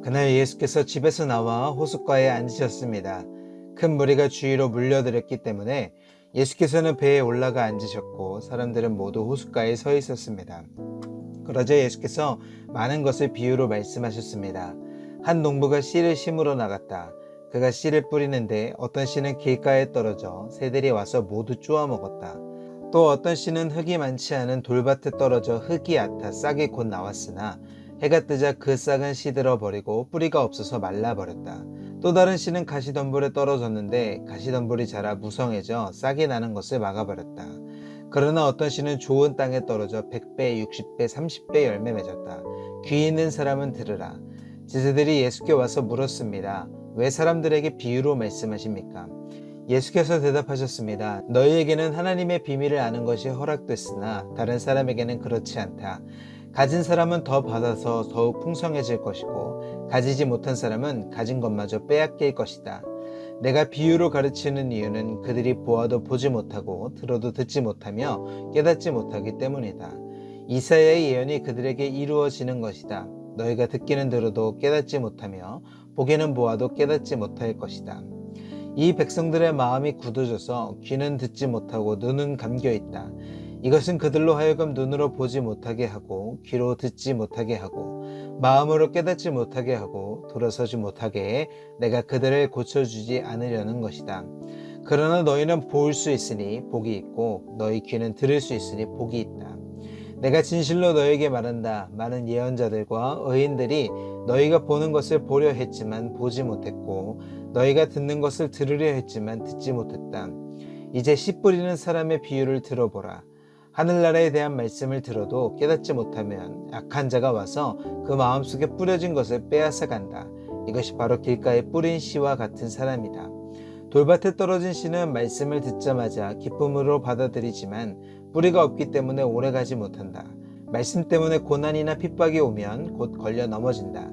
그날 예수께서 집에서 나와 호숫가에 앉으셨습니다. 큰 무리가 주위로 물려들었기 때문에 예수께서는 배에 올라가 앉으셨고 사람들은 모두 호숫가에 서 있었습니다. 그러자 예수께서 많은 것을 비유로 말씀하셨습니다. 한 농부가 씨를 심으러 나갔다. 그가 씨를 뿌리는데 어떤 씨는 길가에 떨어져 새들이 와서 모두 쪼아 먹었다. 또 어떤 씨는 흙이 많지 않은 돌밭에 떨어져 흙이 얕아 싹이 곧 나왔으나 해가 뜨자 그 싹은 시들어 버리고 뿌리가 없어서 말라버렸다. 또 다른 씨는 가시덤불에 떨어졌는데 가시덤불이 자라 무성해져 싹이 나는 것을 막아버렸다. 그러나 어떤 씨는 좋은 땅에 떨어져 100배, 60배, 30배 열매 맺었다. 귀 있는 사람은 들으라. 제자들이 예수께 와서 물었습니다. 왜 사람들에게 비유로 말씀하십니까? 예수께서 대답하셨습니다. 너희에게는 하나님의 비밀을 아는 것이 허락됐으나 다른 사람에게는 그렇지 않다. 가진 사람은 더 받아서 더욱 풍성해질 것이고 가지지 못한 사람은 가진 것마저 빼앗길 것이다. 내가 비유로 가르치는 이유는 그들이 보아도 보지 못하고 들어도 듣지 못하며 깨닫지 못하기 때문이다. 이사야의 예언이 그들에게 이루어지는 것이다. 너희가 듣기는 들어도 깨닫지 못하며 보기는 보아도 깨닫지 못할 것이다. 이 백성들의 마음이 굳어져서 귀는 듣지 못하고 눈은 감겨 있다. 이것은 그들로 하여금 눈으로 보지 못하게 하고 귀로 듣지 못하게 하고 마음으로 깨닫지 못하게 하고 돌아서지 못하게 해 내가 그들을 고쳐주지 않으려는 것이다. 그러나 너희는 볼 수 있으니 복이 있고 너희 귀는 들을 수 있으니 복이 있다. 내가 진실로 너에게 말한다. 많은 예언자들과 의인들이 너희가 보는 것을 보려 했지만 보지 못했고 너희가 듣는 것을 들으려 했지만 듣지 못했다. 이제 씨 뿌리는 사람의 비유를 들어보라. 하늘나라에 대한 말씀을 들어도 깨닫지 못하면 악한 자가 와서 그 마음속에 뿌려진 것을 빼앗아 간다. 이것이 바로 길가에 뿌린 씨와 같은 사람이다. 돌밭에 떨어진 씨는 말씀을 듣자마자 기쁨으로 받아들이지만 뿌리가 없기 때문에 오래가지 못한다. 말씀 때문에 고난이나 핍박이 오면 곧 걸려 넘어진다.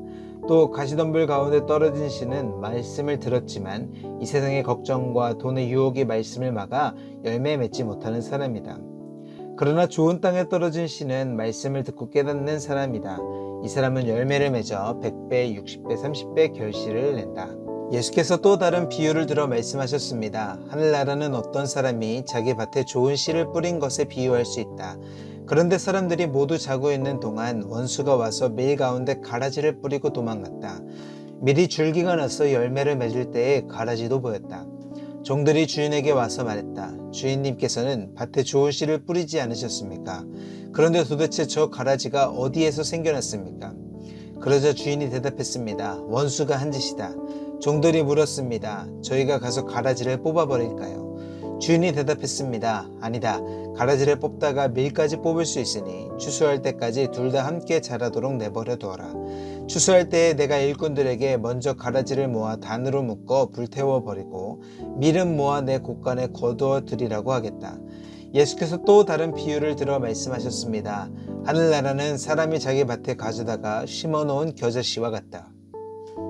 또 가시덤불 가운데 떨어진 씨는 말씀을 들었지만 이 세상의 걱정과 돈의 유혹이 말씀을 막아 열매 맺지 못하는 사람이다. 그러나 좋은 땅에 떨어진 씨는 말씀을 듣고 깨닫는 사람이다. 이 사람은 열매를 맺어 100배, 60배, 30배 결실을 낸다. 예수께서 또 다른 비유를 들어 말씀하셨습니다. 하늘나라는 어떤 사람이 자기 밭에 좋은 씨를 뿌린 것에 비유할 수 있다. 그런데 사람들이 모두 자고 있는 동안 원수가 와서 밀 가운데 가라지를 뿌리고 도망갔다. 밀이 줄기가 나서 열매를 맺을 때에 가라지도 보였다. 종들이 주인에게 와서 말했다. 주인님께서는 밭에 좋은 씨를 뿌리지 않으셨습니까? 그런데 도대체 저 가라지가 어디에서 생겨났습니까? 그러자 주인이 대답했습니다. 원수가 한 짓이다. 종들이 물었습니다. 저희가 가서 가라지를 뽑아버릴까요? 주인이 대답했습니다. 아니다. 가라지를 뽑다가 밀까지 뽑을 수 있으니 추수할 때까지 둘 다 함께 자라도록 내버려 두어라. 추수할 때에 내가 일꾼들에게 먼저 가라지를 모아 단으로 묶어 불태워 버리고 밀은 모아 내 곳간에 거두어 드리라고 하겠다. 예수께서 또 다른 비유를 들어 말씀하셨습니다. 하늘나라는 사람이 자기 밭에 가져다가 심어놓은 겨자씨와 같다.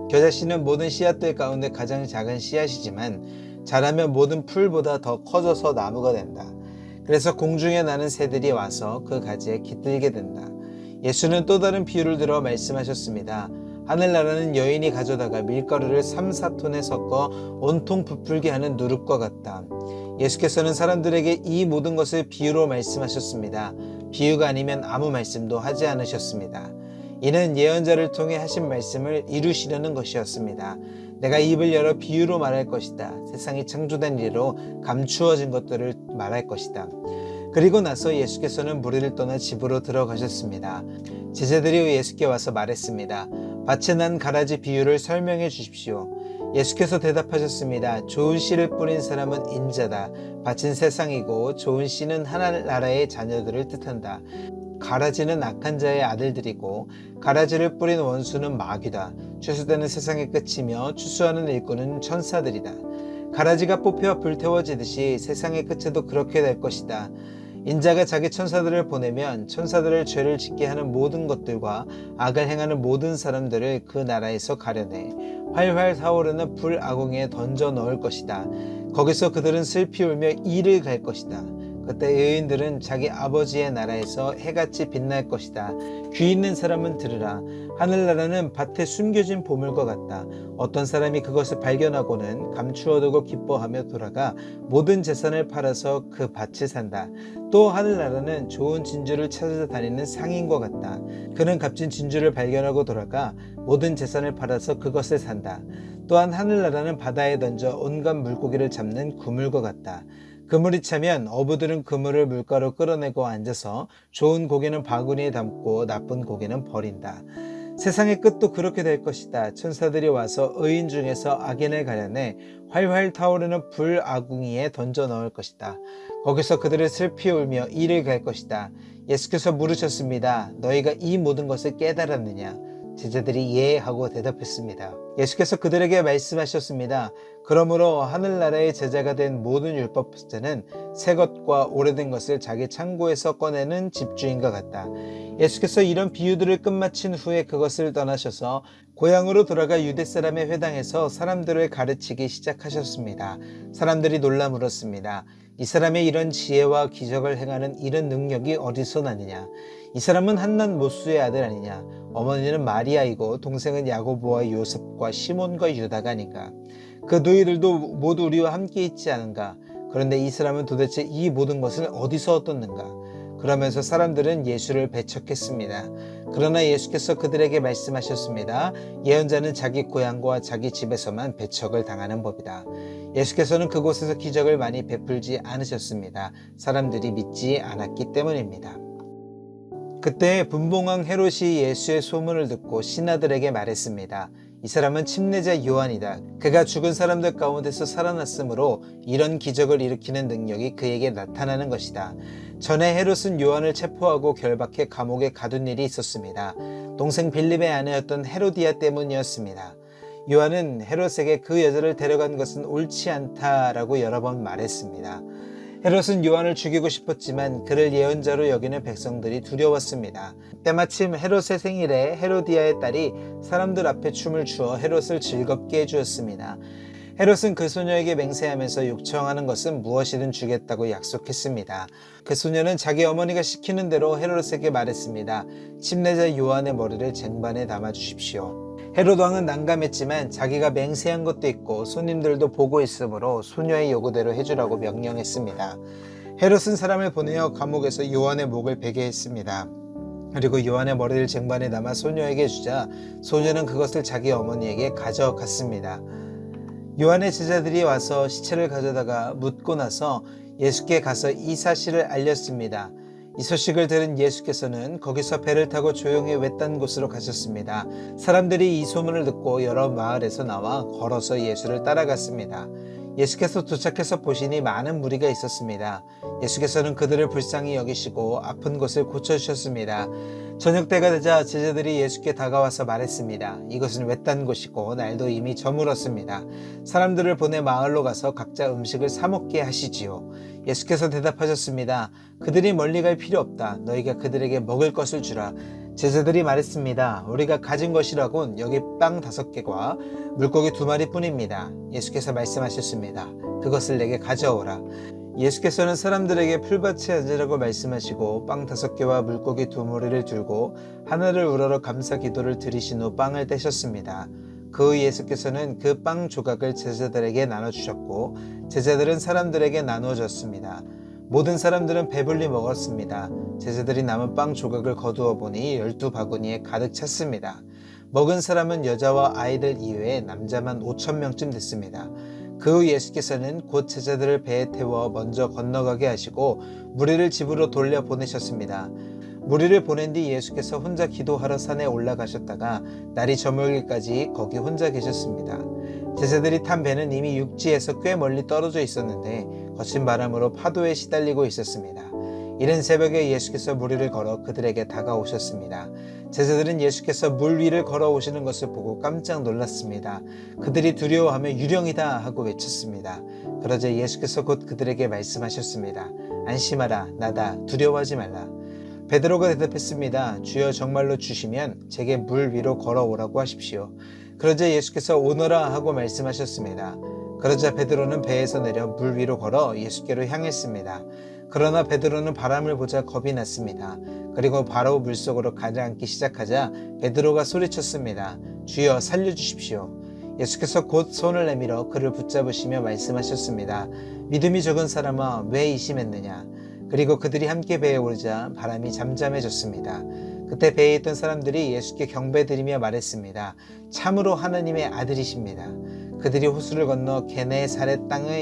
겨자씨는 모든 씨앗들 가운데 가장 작은 씨앗이지만 자라면 모든 풀보다 더 커져서 나무가 된다. 그래서 공중에 나는 새들이 와서 그 가지에 깃들게 된다. 예수는 또 다른 비유를 들어 말씀하셨습니다. 하늘나라는 여인이 가져다가 밀가루를 3, 4톤에 섞어 온통 부풀게 하는 누룩과 같다. 예수께서는 사람들에게 이 모든 것을 비유로 말씀하셨습니다. 비유가 아니면 아무 말씀도 하지 않으셨습니다. 이는 예언자를 통해 하신 말씀을 이루시려는 것이었습니다. 내가 입을 열어 비유로 말할 것이다. 세상이 창조된 이래로 감추어진 것들을 말할 것이다. 그리고 나서 예수께서는 무리를 떠나 집으로 들어가셨습니다. 제자들이 예수께 와서 말했습니다. 밭에 난 가라지 비유를 설명해 주십시오. 예수께서 대답하셨습니다. 좋은 씨를 뿌린 사람은 인자다. 밭은 세상이고 좋은 씨는 하늘나라의 자녀들을 뜻한다. 가라지는 악한 자의 아들들이고 가라지를 뿌린 원수는 마귀다. 추수되는 세상의 끝이며 추수하는 일꾼은 천사들이다. 가라지가 뽑혀 불태워지듯이 세상의 끝에도 그렇게 될 것이다. 인자가 자기 천사들을 보내면 천사들을 죄를 짓게 하는 모든 것들과 악을 행하는 모든 사람들을 그 나라에서 가려내 활활 타오르는 불 아궁이에 던져 넣을 것이다. 거기서 그들은 슬피 울며 이를 갈 것이다. 그때 의인들은 자기 아버지의 나라에서 해같이 빛날 것이다. 귀 있는 사람은 들으라. 하늘나라는 밭에 숨겨진 보물과 같다. 어떤 사람이 그것을 발견하고는 감추어두고 기뻐하며 돌아가 모든 재산을 팔아서 그 밭을 산다. 또 하늘나라는 좋은 진주를 찾아다니는 상인과 같다. 그는 값진 진주를 발견하고 돌아가 모든 재산을 팔아서 그것을 산다. 또한 하늘나라는 바다에 던져 온갖 물고기를 잡는 그물과 같다. 그물이 차면 어부들은 그물을 물가로 끌어내고 앉아서 좋은 고기는 바구니에 담고 나쁜 고기는 버린다. 세상의 끝도 그렇게 될 것이다. 천사들이 와서 의인 중에서 악인을 가려내 활활 타오르는 불 아궁이에 던져 넣을 것이다. 거기서 그들을 슬피 울며 이를 갈 것이다. 예수께서 물으셨습니다. 너희가 이 모든 것을 깨달았느냐? 제자들이 예 하고 대답했습니다. 예수께서 그들에게 말씀하셨습니다. 그러므로 하늘나라의 제자가 된 모든 율법자는 새 것과 오래된 것을 자기 창고에서 꺼내는 집주인과 같다. 예수께서 이런 비유들을 끝마친 후에 그것을 떠나셔서 고향으로 돌아가 유대 사람의 회당에서 사람들을 가르치기 시작하셨습니다. 사람들이 놀라 물었습니다. 이 사람의 이런 지혜와 기적을 행하는 이런 능력이 어디서 나느냐? 이 사람은 한난 모수의 아들 아니냐? 어머니는 마리아이고 동생은 야고보와 요셉과 시몬과 유다가 아닌가? 그 너희들도 모두 우리와 함께 있지 않은가? 그런데 이 사람은 도대체 이 모든 것을 어디서 얻었는가? 그러면서 사람들은 예수를 배척했습니다. 그러나 예수께서 그들에게 말씀하셨습니다. 예언자는 자기 고향과 자기 집에서만 배척을 당하는 법이다. 예수께서는 그곳에서 기적을 많이 베풀지 않으셨습니다. 사람들이 믿지 않았기 때문입니다. 그때 분봉왕 헤롯이 예수의 소문을 듣고 신하들에게 말했습니다. 이 사람은 침례자 요한이다. 그가 죽은 사람들 가운데서 살아났으므로 이런 기적을 일으키는 능력이 그에게 나타나는 것이다. 전에 헤롯은 요한을 체포하고 결박해 감옥에 가둔 일이 있었습니다. 동생 빌립의 아내였던 헤로디아 때문이었습니다. 요한은 헤롯에게 그 여자를 데려간 것은 옳지 않다라고 여러 번 말했습니다. 헤롯은 요한을 죽이고 싶었지만 그를 예언자로 여기는 백성들이 두려웠습니다. 때마침 헤롯의 생일에 헤로디아의 딸이 사람들 앞에 춤을 추어 헤롯을 즐겁게 해주었습니다. 헤롯은 그 소녀에게 맹세하면서 요청하는 것은 무엇이든 주겠다고 약속했습니다. 그 소녀는 자기 어머니가 시키는 대로 헤롯에게 말했습니다. 침례자 요한의 머리를 쟁반에 담아 주십시오. 헤롯 왕은 난감했지만 자기가 맹세한 것도 있고 손님들도 보고 있으므로 소녀의 요구대로 해주라고 명령했습니다. 헤롯은 사람을 보내어 감옥에서 요한의 목을 베게 했습니다. 그리고 요한의 머리를 쟁반에 담아 소녀에게 주자 소녀는 그것을 자기 어머니에게 가져갔습니다. 요한의 제자들이 와서 시체를 가져다가 묻고 나서 예수께 가서 이 사실을 알렸습니다. 이 소식을 들은 예수께서는 거기서 배를 타고 조용히 외딴 곳으로 가셨습니다. 사람들이 이 소문을 듣고 여러 마을에서 나와 걸어서 예수를 따라갔습니다. 예수께서 도착해서 보시니 많은 무리가 있었습니다. 예수께서는 그들을 불쌍히 여기시고 아픈 곳을 고쳐주셨습니다. 저녁 때가 되자 제자들이 예수께 다가와서 말했습니다. 이것은 외딴 곳이고 날도 이미 저물었습니다. 사람들을 보내 마을로 가서 각자 음식을 사 먹게 하시지요. 예수께서 대답하셨습니다. 그들이 멀리 갈 필요 없다. 너희가 그들에게 먹을 것을 주라. 제자들이 말했습니다. 우리가 가진 것이라곤 여기 빵 5개과 물고기 2마리 뿐입니다. 예수께서 말씀하셨습니다. 그것을 내게 가져오라. 예수께서는 사람들에게 풀밭에 앉으라고 말씀하시고 빵 5개와 물고기 2마리를 들고 하늘을 우러러 감사 기도를 드리신 후 빵을 떼셨습니다. 그 후 예수께서는 그 빵 조각을 제자들에게 나눠주셨고 제자들은 사람들에게 나누어 줬습니다. 모든 사람들은 배불리 먹었습니다. 제자들이 남은 빵 조각을 거두어 보니 12바구니에 가득 찼습니다. 먹은 사람은 여자와 아이들 이외에 남자만 5,000명쯤 됐습니다. 그 후 예수께서는 곧 제자들을 배에 태워 먼저 건너가게 하시고 무리를 집으로 돌려보내셨습니다. 무리를 보낸 뒤 예수께서 혼자 기도하러 산에 올라가셨다가 날이 저물기까지 거기 혼자 계셨습니다. 제자들이 탄 배는 이미 육지에서 꽤 멀리 떨어져 있었는데 거친 바람으로 파도에 시달리고 있었습니다. 이른 새벽에 예수께서 무리를 걸어 그들에게 다가오셨습니다. 제자들은 예수께서 물 위를 걸어오시는 것을 보고 깜짝 놀랐습니다. 그들이 두려워하며 유령이다 하고 외쳤습니다. 그러자 예수께서 곧 그들에게 말씀하셨습니다. 안심하라, 나다, 두려워하지 말라. 베드로가 대답했습니다. 주여 정말로 주시면 제게 물 위로 걸어오라고 하십시오. 그러자 예수께서 오너라 하고 말씀하셨습니다. 그러자 베드로는 배에서 내려 물 위로 걸어 예수께로 향했습니다. 그러나 베드로는 바람을 보자 겁이 났습니다. 그리고 바로 물속으로 가라앉기 시작하자 베드로가 소리쳤습니다. 주여 살려주십시오. 예수께서 곧 손을 내밀어 그를 붙잡으시며 말씀하셨습니다. 믿음이 적은 사람아 왜 의심했느냐. 그리고 그들이 함께 배에 오르자 바람이 잠잠해졌습니다. 그때 배에 있던 사람들이 예수께 경배드리며 말했습니다. 참으로 하나님의 아들이십니다. 그들이 호수를 건너 게네사렛 땅에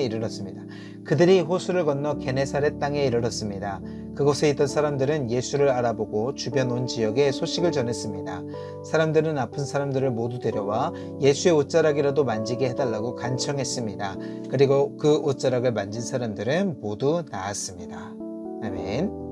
이르렀습니다. 그곳에 있던 사람들은 예수를 알아보고 주변 온 지역에 소식을 전했습니다. 사람들은 아픈 사람들을 모두 데려와 예수의 옷자락이라도 만지게 해달라고 간청했습니다. 그리고 그 옷자락을 만진 사람들은 모두 나았습니다. 아멘.